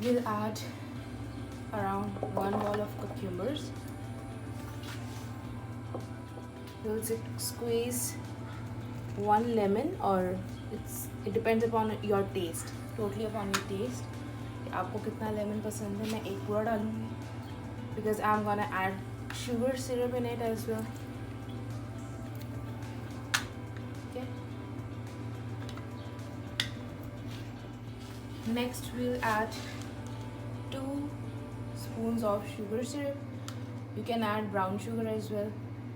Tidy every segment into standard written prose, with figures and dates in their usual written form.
we'll add around 1 ball of cucumbers. We'll squeeze 1 lemon, or it depends upon your taste, totally upon your taste. आपको कितना lemon पसंद है. मैं एक पूरा डालूँगी because I'm gonna add sugar syrup in it as well. Okay. Next we'll add 2 spoons of sugar syrup. You can add brown sugar as well.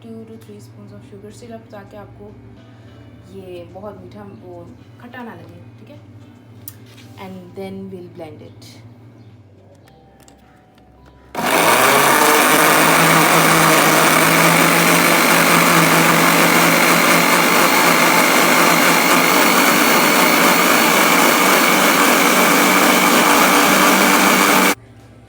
2 to 3 spoons of sugar syrup, ताकि आपको ये बहुत मीठा वो खट्टा ना लगे. ठीक है. And then we'll blend it.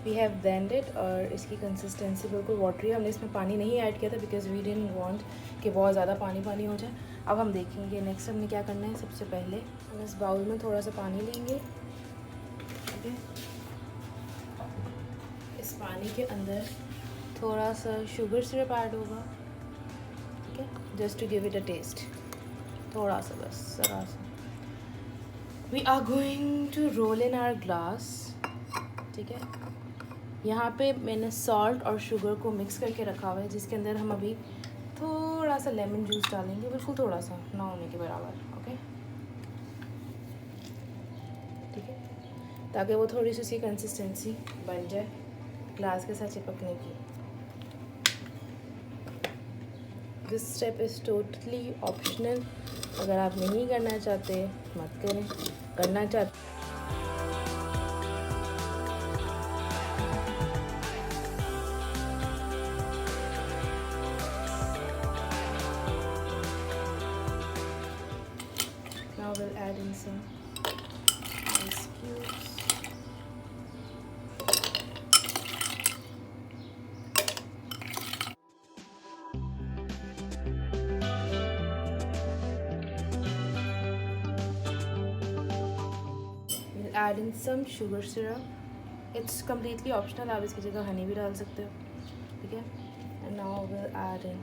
We have blended और इसकी कंसिस्टेंसी बिल्कुल वाटरी है. हमने इसमें पानी नहीं ऐड किया था बिकॉज वी डिडंट वांट कि बहुत ज़्यादा पानी हो जाए. अब हम देखेंगे नेक्स्ट हमने क्या करना है. सबसे पहले हम इस बाउल में थोड़ा सा पानी लेंगे. ठीक है. इस पानी के अंदर थोड़ा सा शुगर सिरप ऐड होगा. ठीक है. Just to give it a test. थोड़ा सा, बस ज़रा सा. We are going to roll in our glass. ठीक है. यहाँ पे मैंने सॉल्ट और शुगर को मिक्स करके रखा हुआ है, जिसके अंदर हम अभी थोड़ा सा लेमन जूस डालेंगे, बिल्कुल थोड़ा सा, ना होने के बराबर. ओके. ठीक है. ताकि वो थोड़ी सी कंसिस्टेंसी बन जाए ग्लास के साथ चिपकने की. This step is totally optional. अगर आप नहीं करना चाहते मत करें. करना चाहते now we'll add in some ice cubes. We'll add in some sugar syrup. It's completely optional. आप इसकी जगह हनी भी डाल सकते हो. ठीक है. And now we'll add in